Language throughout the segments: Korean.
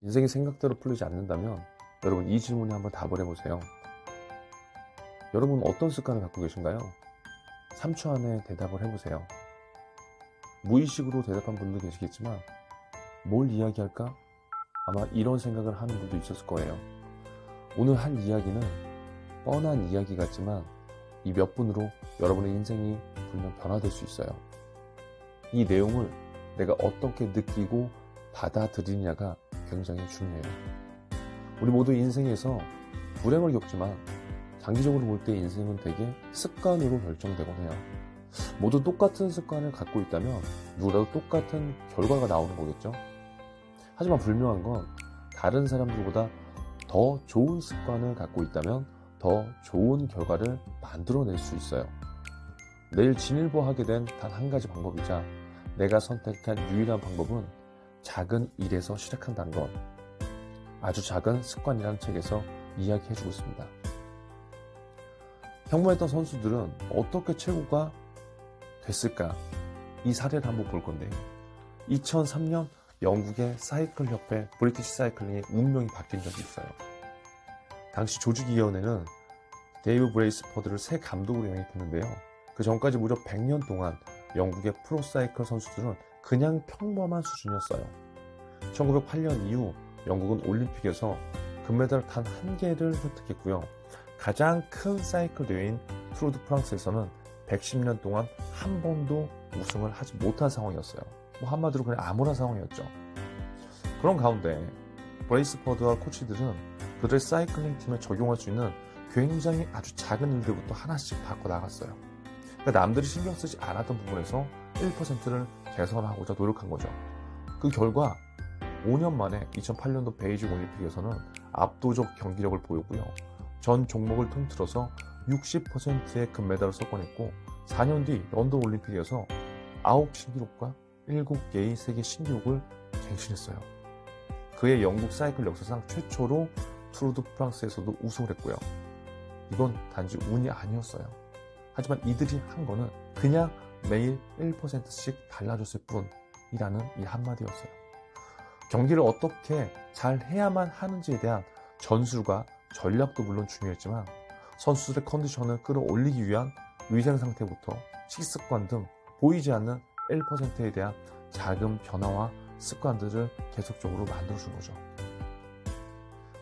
인생이 생각대로 풀리지 않는다면 여러분 이 질문에 한번 답을 해보세요. 여러분 어떤 습관을 갖고 계신가요? 3초 안에 대답을 해보세요. 무의식으로 대답한 분도 계시겠지만 뭘 이야기할까? 아마 이런 생각을 하는 분도 있었을 거예요. 오늘 한 이야기는 뻔한 이야기 같지만 이 몇 분으로 여러분의 인생이 분명 변화될 수 있어요. 이 내용을 내가 어떻게 느끼고 받아들이냐가 굉장히 중요해요. 우리 모두 인생에서 불행을 겪지만 장기적으로 볼 때 인생은 되게 습관으로 결정되곤 해요. 모두 똑같은 습관을 갖고 있다면 누구라도 똑같은 결과가 나오는 거겠죠. 하지만 분명한 건 다른 사람들보다 더 좋은 습관을 갖고 있다면 더 좋은 결과를 만들어낼 수 있어요. 내일 진일보하게 된 단 한 가지 방법이자 내가 선택한 유일한 방법은 작은 일에서 시작한다는 것. 아주 작은 습관이라는 책에서 이야기해주고 있습니다. 평범했던 선수들은 어떻게 최고가 됐을까? 이 사례를 한번 볼 건데요. 2003년 영국의 사이클 협회 브리티시 사이클링의 운명이 바뀐 적이 있어요. 당시 조직위원회는 데이브 브레이스퍼드를 새 감독으로 영입했는데요. 그 전까지 무려 100년 동안 영국의 프로사이클 선수들은 그냥 평범한 수준이었어요. 1908년 이후 영국은 올림픽에서 금메달 단 한 개를 획득했고요. 가장 큰 사이클 대회인 투르 드 프랑스에서는 110년 동안 한 번도 우승을 하지 못한 상황이었어요. 한마디로 그냥 암울한 상황이었죠. 그런 가운데 브레이스퍼드와 코치들은 그들의 사이클링 팀에 적용할 수 있는 굉장히 아주 작은 일들부터 하나씩 바꿔 나갔어요. 그러니까 남들이 신경 쓰지 않았던 부분에서 1%를 개선하고자 노력한 거죠. 그 결과 5년 만에 2008년도 베이징 올림픽에서는 압도적 경기력을 보였고요. 전 종목을 통틀어서 60%의 금메달을 석권했고 4년 뒤 런던 올림픽에서 9 신기록과 7개의 세계 신기록을 갱신했어요. 그의 영국 사이클 역사상 최초로 투르 드 프랑스에서도 우승을 했고요. 이건 단지 운이 아니었어요. 하지만 이들이 한 거는 그냥 매일 1%씩 달라졌을 뿐이라는 이 한마디였어요. 경기를 어떻게 잘 해야만 하는지에 대한 전술과 전략도 물론 중요했지만 선수들의 컨디션을 끌어올리기 위한 위생 상태부터 식습관 등 보이지 않는 1%에 대한 작은 변화와 습관들을 계속적으로 만들어준 거죠.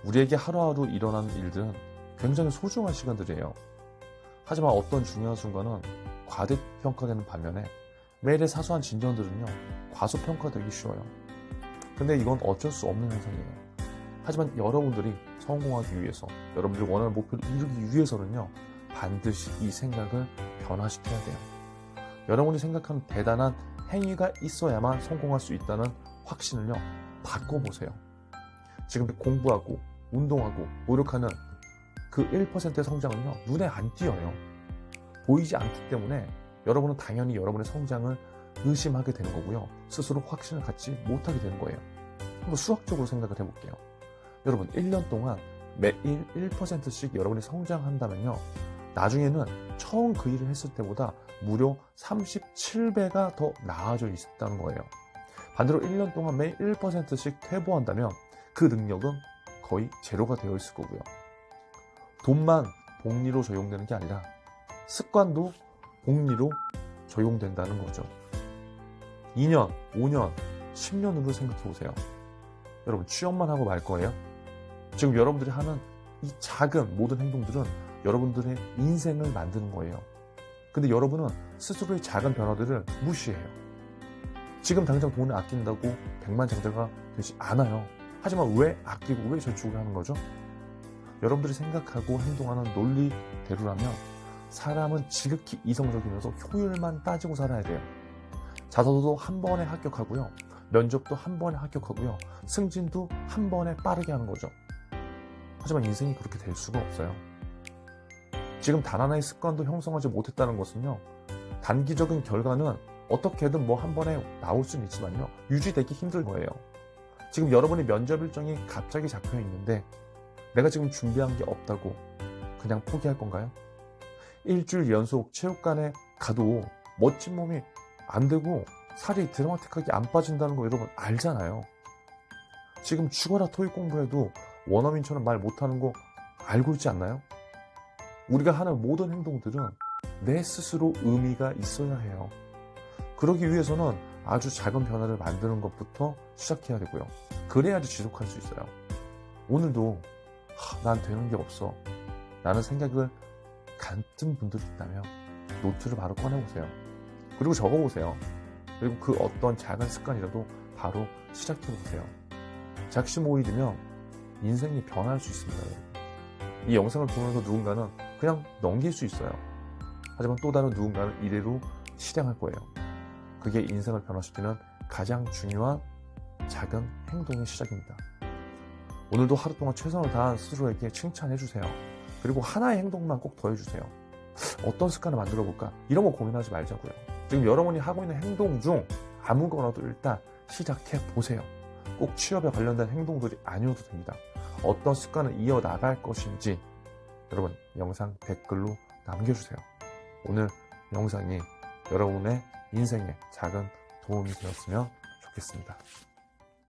우리에게 하루하루 일어나는 일들은 굉장히 소중한 시간들이에요. 하지만 어떤 중요한 순간은 과대평가되는 반면에 매일의 사소한 진전들은요 과소평가되기 쉬워요. 근데 이건 어쩔 수 없는 현상이에요. 하지만 여러분들이 성공하기 위해서 여러분들이 원하는 목표를 이루기 위해서는요 반드시 이 생각을 변화시켜야 돼요. 여러분이 생각하는 대단한 행위가 있어야만 성공할 수 있다는 확신을요 바꿔보세요. 지금 공부하고 운동하고 노력하는 그 1%의 성장은요 눈에 안 띄어요. 보이지 않기 때문에 여러분은 당연히 여러분의 성장을 의심하게 되는 거고요. 스스로 확신을 갖지 못하게 되는 거예요. 한번 수학적으로 생각을 해볼게요. 여러분 1년 동안 매일 1%씩 여러분이 성장한다면요. 나중에는 처음 그 일을 했을 때보다 무려 37배가 더 나아져 있다는 거예요. 반대로 1년 동안 매일 1%씩 퇴보한다면 그 능력은 거의 제로가 되어 있을 거고요. 돈만 복리로 적용되는 게 아니라 습관도 복리로 적용된다는 거죠. 2년, 5년, 10년으로 생각해 보세요. 여러분 취업만 하고 말 거예요? 지금 여러분들이 하는 이 작은 모든 행동들은 여러분들의 인생을 만드는 거예요. 근데 여러분은 스스로의 작은 변화들을 무시해요. 지금 당장 돈을 아낀다고 백만장자가 되지 않아요. 하지만 왜 아끼고 왜 저축을 하는 거죠? 여러분들이 생각하고 행동하는 논리대로라면 사람은 지극히 이성적이면서 효율만 따지고 살아야 돼요. 자소도 한 번에 합격하고요. 면접도 한 번에 합격하고요. 승진도 한 번에 빠르게 하는 거죠. 하지만 인생이 그렇게 될 수가 없어요. 지금 단 하나의 습관도 형성하지 못했다는 것은요. 단기적인 결과는 어떻게든 뭐 한 번에 나올 수는 있지만요. 유지되기 힘들 거예요. 지금 여러분의 면접 일정이 갑자기 잡혀 있는데 내가 지금 준비한 게 없다고 그냥 포기할 건가요? 일주일 연속 체육관에 가도 멋진 몸이 안 되고 살이 드라마틱하게 안 빠진다는 거 여러분 알잖아요. 지금 죽어라 토익 공부해도 원어민처럼 말 못하는 거 알고 있지 않나요? 우리가 하는 모든 행동들은 내 스스로 의미가 있어야 해요. 그러기 위해서는 아주 작은 변화를 만드는 것부터 시작해야 되고요. 그래야지 지속할 수 있어요. 오늘도 난 되는 게 없어 라는 생각을 같은 분들이 있다면 노트를 바로 꺼내보세요. 그리고 적어보세요. 그리고 그 어떤 작은 습관이라도 바로 시작해보세요. 작심오일이 되면 인생이 변할 수 있습니다. 이 영상을 보면서 누군가는 그냥 넘길 수 있어요. 하지만 또 다른 누군가는 이대로 실행할 거예요. 그게 인생을 변화시키는 가장 중요한 작은 행동의 시작입니다. 오늘도 하루 동안 최선을 다한 스스로에게 칭찬해주세요. 그리고 하나의 행동만 꼭 더해주세요. 어떤 습관을 만들어 볼까? 이런 거 고민하지 말자고요. 지금 여러분이 하고 있는 행동 중 아무거나도 일단 시작해 보세요. 꼭 취업에 관련된 행동들이 아니어도 됩니다. 어떤 습관을 이어나갈 것인지 여러분 영상 댓글로 남겨주세요. 오늘 영상이 여러분의 인생에 작은 도움이 되었으면 좋겠습니다.